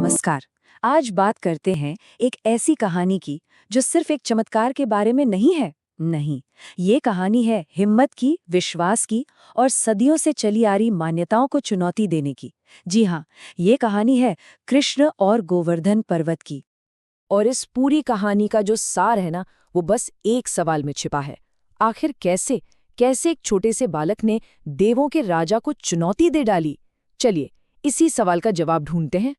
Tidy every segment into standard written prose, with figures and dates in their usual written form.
नमस्कार। आज बात करते हैं एक ऐसी कहानी की जो सिर्फ एक चमत्कार के बारे में नहीं है। नहीं, ये कहानी है हिम्मत की, विश्वास की और सदियों से चली आ रही मान्यताओं को चुनौती देने की। जी हाँ, ये कहानी है कृष्ण और गोवर्धन पर्वत की। और इस पूरी कहानी का जो सार है ना, वो बस एक सवाल में छिपा है। आखिर कैसे कैसे एक छोटे से बालक ने देवों के राजा को चुनौती दे डाली? चलिए इसी सवाल का जवाब ढूंढते हैं।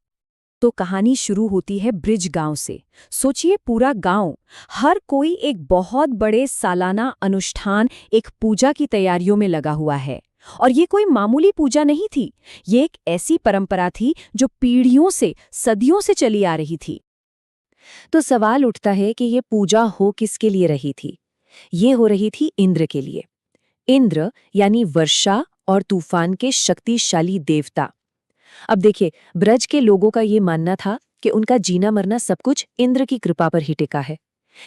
तो कहानी शुरू होती है ब्रिज गांव से। सोचिए, पूरा गांव, हर कोई एक बहुत बड़े सालाना अनुष्ठान, एक पूजा की तैयारियों में लगा हुआ है। और ये कोई मामूली पूजा नहीं थी, ये एक ऐसी परंपरा थी जो पीढ़ियों से, सदियों से चली आ रही थी। तो सवाल उठता है कि ये पूजा हो किसके लिए रही थी? ये हो रही थी इंद्र के लिए। इंद्र यानी वर्षा और तूफान के शक्तिशाली देवता। अब देखिए, ब्रज के लोगों का ये मानना था कि उनका जीना मरना सब कुछ इंद्र की कृपा पर ही टिका है।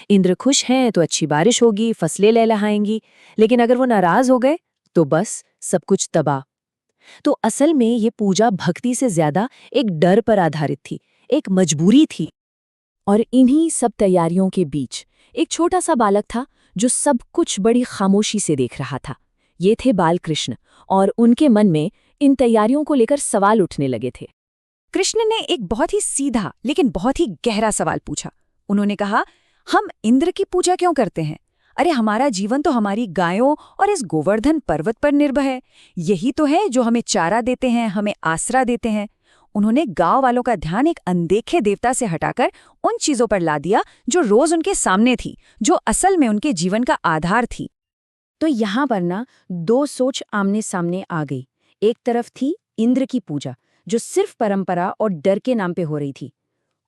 इंद्र खुश हैं तो अच्छी बारिश होगी, फसलें लहलहाएंगी, लेकिन अगर वो नाराज हो गए तो बस सब कुछ तबाह। तो असल में ये पूजा भक्ति से ज्यादा एक डर पर आधारित थी, एक मजबूरी थी। और इन्हीं सब तैयारियों के बीच एक छोटा सा बालक था जो सब कुछ बड़ी खामोशी से देख रहा था। ये थे बालकृष्ण, और उनके मन में इन तैयारियों को लेकर सवाल उठने लगे थे। कृष्ण ने एक बहुत ही सीधा लेकिन बहुत ही गहरा सवाल पूछा। उन्होंने कहा, हम इंद्र की पूजा क्यों करते हैं? अरे, हमारा जीवन तो हमारी गायों और इस गोवर्धन पर्वत पर निर्भर है। यही तो है जो हमें चारा देते हैं, हमें आसरा देते हैं। उन्होंने गांव वालों का ध्यान एक अनदेखे देवता से हटाकर उन चीजों पर ला दिया जो रोज उनके सामने थी, जो असल में उनके जीवन का आधार थी। तो यहाँ पर ना दो सोच आमने सामने आ गई। एक तरफ थी इंद्र की पूजा, जो सिर्फ परंपरा और डर के नाम पे हो रही थी,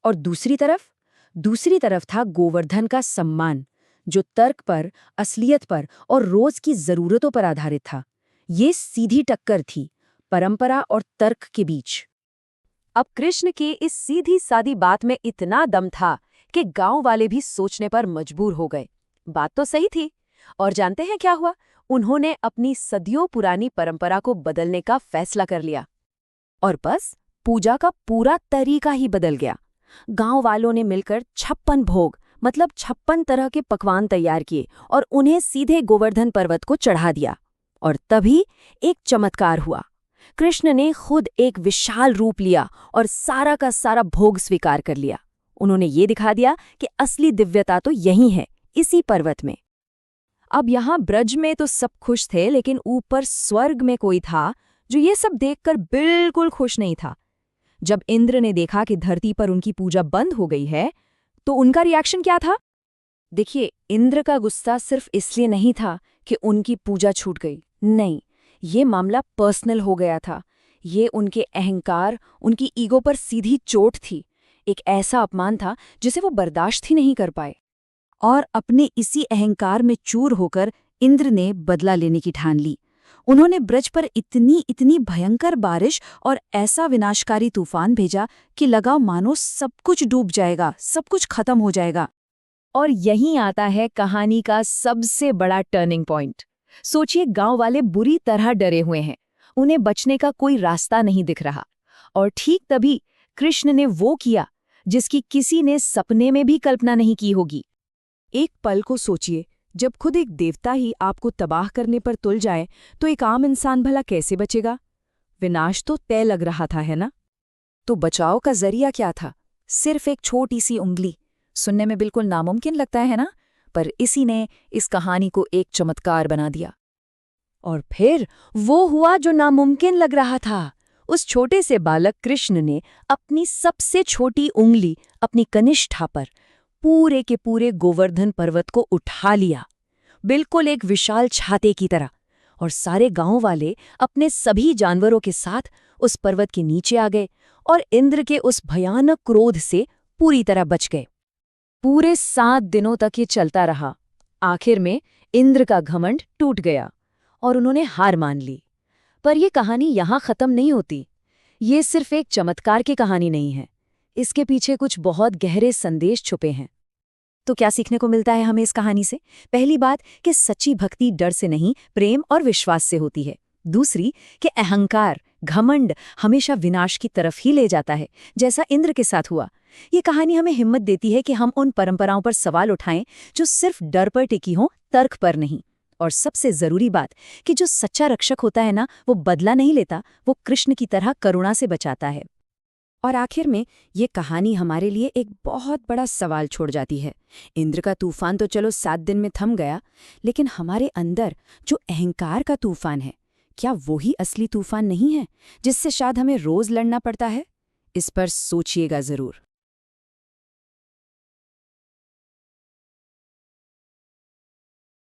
और दूसरी तरफ था गोवर्धन का सम्मान, जो तर्क पर, असलियत पर और रोज की जरूरतों पर आधारित था। ये सीधी टक्कर थी परंपरा और तर्क के बीच। अब कृष्ण की इस सीधी सादी बात में इतना दम था कि गांव वाले भी सोचने पर मजबूर हो गए। बात तो सही थी, और जानते हैं क्या हुआ? उन्होंने अपनी सदियों पुरानी परंपरा को बदलने का फैसला कर लिया। और बस पूजा का पूरा तरीका ही बदल गया। गांव वालों ने मिलकर 56 भोग, मतलब 56 तरह के पकवान तैयार किए और उन्हें सीधे गोवर्धन पर्वत को चढ़ा दिया। और तभी एक चमत्कार हुआ। कृष्ण ने खुद एक विशाल रूप लिया और सारा का सारा भोग स्वीकार कर लिया। उन्होंने ये दिखा दिया कि असली दिव्यता तो यही है, इसी पर्वत में। अब यहाँ ब्रज में तो सब खुश थे, लेकिन ऊपर स्वर्ग में कोई था जो ये सब देखकर बिल्कुल खुश नहीं था। जब इंद्र ने देखा कि धरती पर उनकी पूजा बंद हो गई है, तो उनका रिएक्शन क्या था? देखिए, इंद्र का गुस्सा सिर्फ इसलिए नहीं था कि उनकी पूजा छूट गई। नहीं, ये मामला पर्सनल हो गया था। ये उनके अहंकार, उनकी ईगो पर सीधी चोट थी। एक ऐसा अपमान था जिसे वो बर्दाश्त ही नहीं कर पाए। और अपने इसी अहंकार में चूर होकर इंद्र ने बदला लेने की ठान ली। उन्होंने ब्रज पर इतनी भयंकर बारिश और ऐसा विनाशकारी तूफान भेजा कि लगा मानो सब कुछ डूब जाएगा, सब कुछ खत्म हो जाएगा। और यहीं आता है कहानी का सबसे बड़ा टर्निंग पॉइंट। सोचिए, गांव वाले बुरी तरह डरे हुए हैं, उन्हें बचने का कोई रास्ता नहीं दिख रहा। और ठीक तभी कृष्ण ने वो किया जिसकी किसी ने सपने में भी कल्पना नहीं की होगी। एक पल को सोचिए, जब खुद एक देवता ही आपको तबाह करने पर तुल जाए तो एक आम इंसान भला कैसे बचेगा? विनाश तो तय लग रहा था, है ना? तो बचाव का जरिया क्या था? सिर्फ एक छोटी सी उंगली। सुनने में बिल्कुल नामुमकिन लगता है ना, पर इसी ने इस कहानी को एक चमत्कार बना दिया। और फिर वो हुआ जो नामुमकिन लग रहा था। उस छोटे से बालक कृष्ण ने अपनी सबसे छोटी उंगली, अपनी कनिष्ठा पर पूरे के पूरे गोवर्धन पर्वत को उठा लिया, बिल्कुल एक विशाल छाते की तरह। और सारे गांव वाले अपने सभी जानवरों के साथ उस पर्वत के नीचे आ गए और इंद्र के उस भयानक क्रोध से पूरी तरह बच गए। पूरे 7 दिनों तक ये चलता रहा। आखिर में इंद्र का घमंड टूट गया और उन्होंने हार मान ली। पर यह कहानी यहाँ खत्म नहीं होती। ये सिर्फ एक चमत्कार की कहानी नहीं है, इसके पीछे कुछ बहुत गहरे संदेश छुपे हैं। तो क्या सीखने को मिलता है हमें इस कहानी से? पहली बात कि सच्ची भक्ति डर से नहीं, प्रेम और विश्वास से होती है। दूसरी कि अहंकार, घमंड हमेशा विनाश की तरफ ही ले जाता है, जैसा इंद्र के साथ हुआ। ये कहानी हमें हिम्मत देती है कि हम उन परंपराओं पर सवाल उठाएं जो सिर्फ डर पर टिकी हों, तर्क पर नहीं। और सबसे जरूरी बात कि जो सच्चा रक्षक होता है ना, वो बदला नहीं लेता, वो कृष्ण की तरह करुणा से बचाता है। और आखिर में ये कहानी हमारे लिए एक बहुत बड़ा सवाल छोड़ जाती है। इंद्र का तूफान तो चलो 7 दिन में थम गया, लेकिन हमारे अंदर जो अहंकार का तूफान है, क्या वो ही असली तूफान नहीं है जिससे शायद हमें रोज लड़ना पड़ता है? इस पर सोचिएगा जरूर।